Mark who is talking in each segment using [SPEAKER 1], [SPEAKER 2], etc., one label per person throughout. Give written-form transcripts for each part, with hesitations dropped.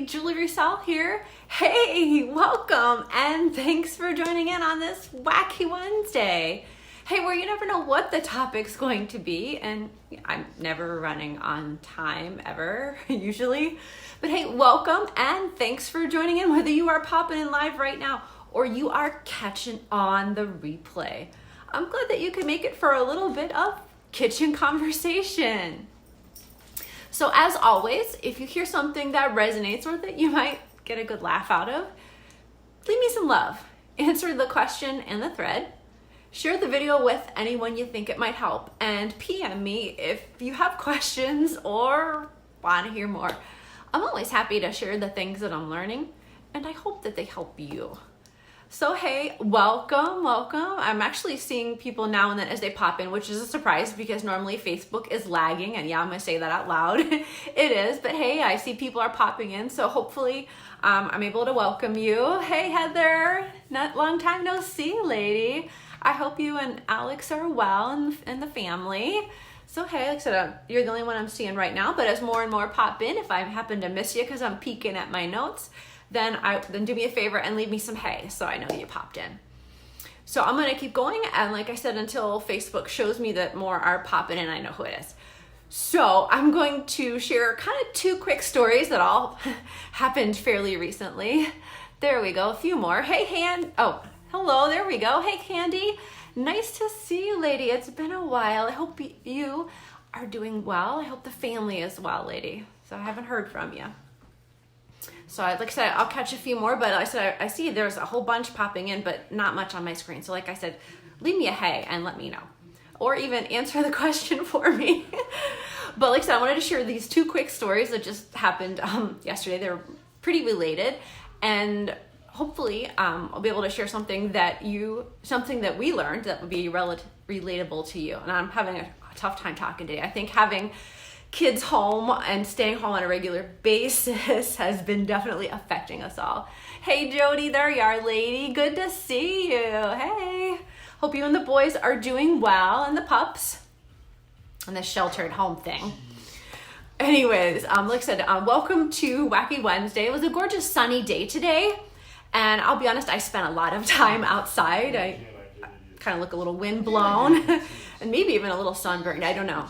[SPEAKER 1] Julie Roussel here. Hey, welcome and thanks for joining in on this Wacky Wednesday. Hey, where you never know what the topic's going to be, and I'm never running on time ever, usually. But hey, welcome and thanks for joining in, whether you are popping in live right now or you are catching on the replay. I'm glad that you could make it for a little bit of kitchen conversation. So as always, if you hear something that resonates or that you might get a good laugh out of, leave me some love. Answer the question in the thread. Share the video with anyone you think it might help. And PM me if you have questions or want to hear more. I'm always happy to share the things that I'm learning, and I hope that they help you. So hey, welcome. I'm actually seeing people now and then as they pop in, which is a surprise because normally Facebook is lagging, and yeah, I'm gonna say that out loud. It is, but hey, I see people are popping in, so hopefully I'm able to welcome you. Hey Heather, not long time no see, lady. I hope you and Alex are well and the family. So hey, like I said, you're the only one I'm seeing right now, but as more and more pop in, if I happen to miss you because I'm peeking at my notes, then do me a favor and leave me some hey so I know you popped in. So I'm gonna keep going, and like I said, until Facebook shows me that more are popping in, I know who it is. So I'm going to share kind of two quick stories that all happened fairly recently. There we go, a few more. Hey, oh, hello, there we go. Hey, Candy, nice to see you, lady. It's been a while. I hope you are doing well. I hope the family is well, lady. So I haven't heard from you. So like I said, I'll catch a few more, but I see there's a whole bunch popping in, but not much on my screen. So like I said, leave me a hey and let me know. Or even answer the question for me. But like I said, I wanted to share these two quick stories that just happened yesterday. They're pretty related, and hopefully I'll be able to share something that we learned that would be relatable to you. And I'm having a tough time talking today. I think having kids home and staying home on a regular basis has been definitely affecting us all. Hey Jody, there you are, lady. Good to see you. Hey, hope you and the boys are doing well, and the pups, and the sheltered home thing. Anyways, like I said, welcome to Wacky Wednesday. It was a gorgeous sunny day today, and I'll be honest, I spent a lot of time outside. I kind of look a little wind blown and maybe even a little sunburned, I don't know.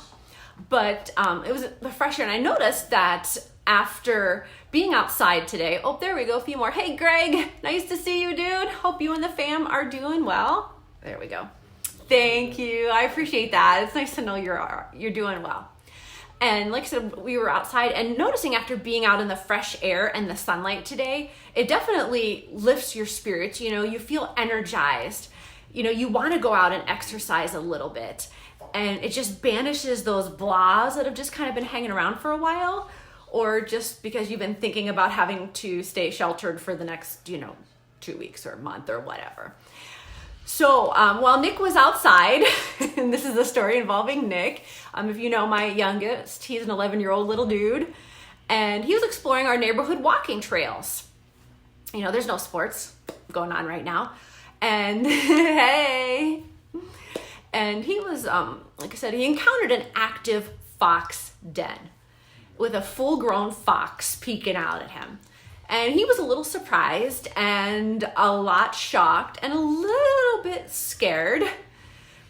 [SPEAKER 1] But it was refreshing, and I noticed that after being outside today, oh, there we go, a few more. Hey, Greg, nice to see you, dude. Hope you and the fam are doing well. There we go. Thank you. I appreciate that. It's nice to know you're doing well. And like I said, we were outside, and noticing after being out in the fresh air and the sunlight today, it definitely lifts your spirits. You know, you feel energized. You know, you want to go out and exercise a little bit. And it just banishes those blahs that have just kind of been hanging around for a while, or just because you've been thinking about having to stay sheltered for the next, 2 weeks or a month or whatever. So while Nick was outside, and this is a story involving Nick, if you know my youngest, he's an 11-year-old little dude, and he was exploring our neighborhood walking trails. You know, there's no sports going on right now. And hey... And he was, like I said, he encountered an active fox den with a full-grown fox peeking out at him. And he was a little surprised and a lot shocked and a little bit scared.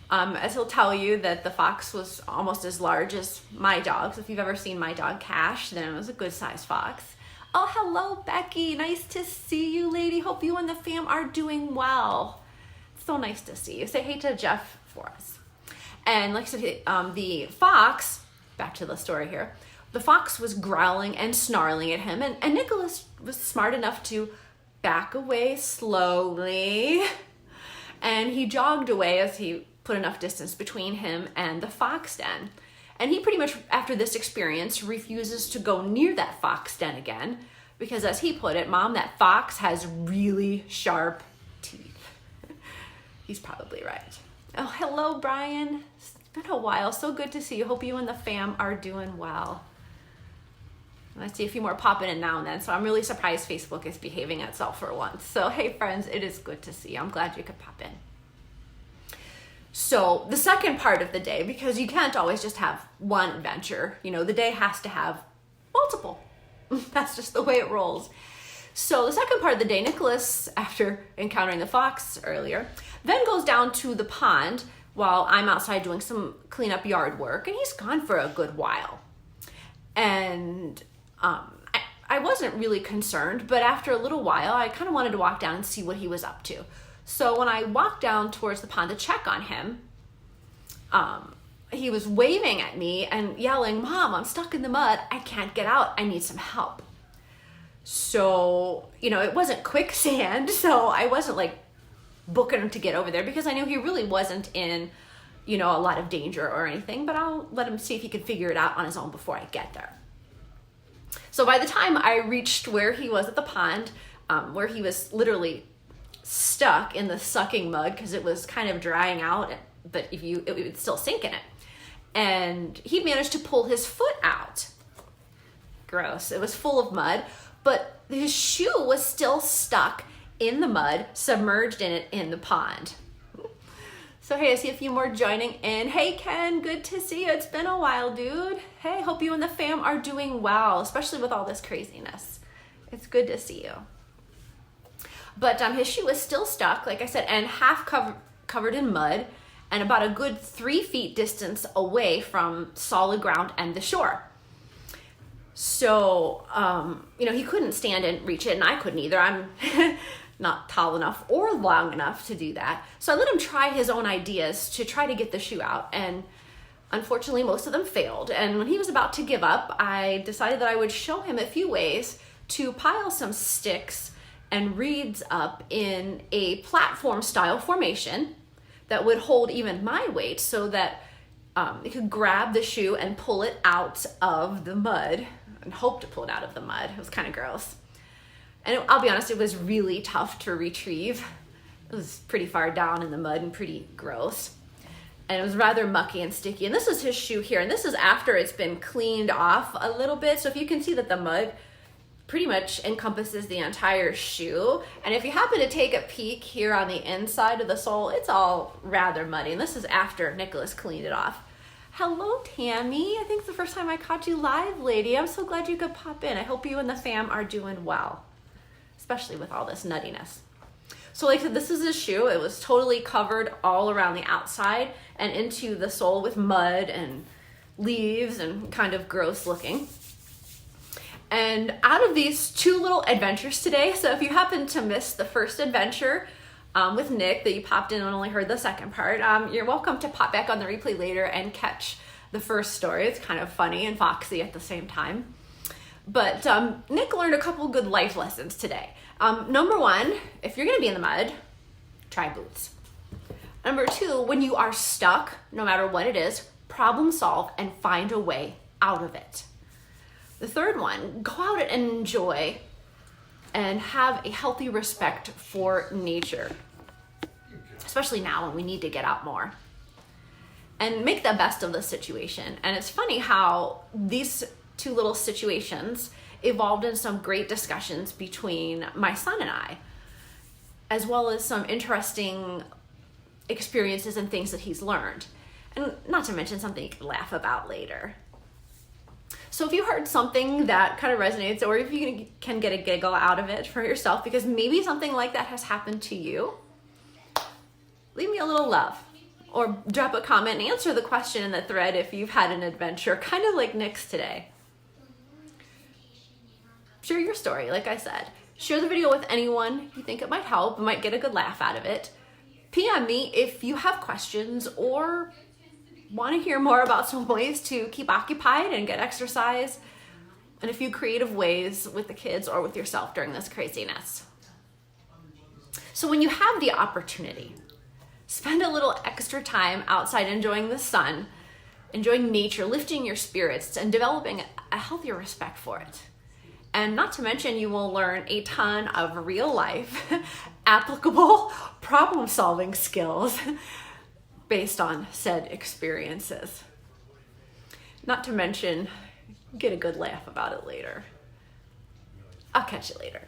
[SPEAKER 1] As he'll tell you that the fox was almost as large as my dog. So if you've ever seen my dog Cash, then it was a good-sized fox. Oh, hello, Becky. Nice to see you, lady. Hope you and the fam are doing well. So nice to see you. Say hey to Jeff for us. And like I said, the fox, back to the story here, the fox was growling and snarling at him, and Nicholas was smart enough to back away slowly, and he jogged away as he put enough distance between him and the fox den. And he pretty much, after this experience, refuses to go near that fox den again, because as he put it, Mom, that fox has really sharp teeth. He's probably right. Oh, hello, Brian. It's been a while. So good to see you. Hope you and the fam are doing well. I see a few more popping in now and then, so I'm really surprised Facebook is behaving itself for once. So, hey, friends, it is good to see you. I'm glad you could pop in. So, the second part of the day, because you can't always just have one adventure, the day has to have multiple That's just the way it rolls. So the second part of the day, Nicholas, after encountering the fox earlier, then goes down to the pond while I'm outside doing some cleanup yard work, and he's gone for a good while. And I wasn't really concerned, but after a little while, I kind of wanted to walk down and see what he was up to. So when I walked down towards the pond to check on him, he was waving at me and yelling, "Mom, I'm stuck in the mud. I can't get out. I need some help." So, it wasn't quicksand, so I wasn't like booking him to get over there because I knew he really wasn't in, a lot of danger or anything, but I'll let him see if he can figure it out on his own before I get there. So by the time I reached where he was at the pond, where he was literally stuck in the sucking mud because it was kind of drying out, but it would still sink in it. And he managed to pull his foot out. Gross. It was full of mud, but his shoe was still stuck in the mud, submerged in it in the pond. So hey, I see a few more joining in. Hey Ken, good to see you. It's been a while, dude. Hey, hope you and the fam are doing well, especially with all this craziness. It's good to see you. But his shoe was still stuck, like I said, and half covered in mud, and about a good 3 feet distance away from solid ground and the shore. So, he couldn't stand and reach it, and I couldn't either. I'm not tall enough or long enough to do that. So I let him try his own ideas to try to get the shoe out, and unfortunately, most of them failed. And when he was about to give up, I decided that I would show him a few ways to pile some sticks and reeds up in a platform-style formation that would hold even my weight so that he could grab the shoe and pull it out of the mud, and hope to pull it out of the mud. It was kind of gross. And I'll be honest, it was really tough to retrieve. It was pretty far down in the mud and pretty gross. And it was rather mucky and sticky. And this is his shoe here. And this is after it's been cleaned off a little bit. So if you can see that the mud pretty much encompasses the entire shoe. And if you happen to take a peek here on the inside of the sole, it's all rather muddy. And this is after Nicholas cleaned it off. Hello, Tammy. I think it's the first time I caught you live, lady. I'm so glad you could pop in. I hope you and the fam are doing well, especially with all this nuttiness. So like I said, this is his shoe. It was totally covered all around the outside and into the sole with mud and leaves and kind of gross looking. And out of these 2 little adventures today, so if you happen to miss the first adventure with Nick that you popped in and only heard the second part, you're welcome to pop back on the replay later and catch the first story. It's kind of funny and foxy at the same time. But Nick learned a couple good life lessons today. Number 1, if you're gonna be in the mud, try boots. Number 2, when you are stuck, no matter what it is, problem solve and find a way out of it. The third one, go out and enjoy and have a healthy respect for nature, especially now when we need to get out more. And make the best of the situation. And it's funny how these 2 little situations evolved in some great discussions between my son and I, as well as some interesting experiences and things that he's learned. And not to mention something you can laugh about later. So if you heard something that kind of resonates, or if you can get a giggle out of it for yourself, because maybe something like that has happened to you, leave me a little love. Or drop a comment and answer the question in the thread if you've had an adventure, kind of like Nick's today. Share your story, like I said. Share the video with anyone you think it might help, might get a good laugh out of it. PM me if you have questions or want to hear more about some ways to keep occupied and get exercise, and a few creative ways with the kids or with yourself during this craziness. So when you have the opportunity, spend a little extra time outside enjoying the sun, enjoying nature, lifting your spirits, and developing a healthier respect for it. And not to mention, you will learn a ton of real life, applicable problem-solving skills based on said experiences. Not to mention, get a good laugh about it later. I'll catch you later.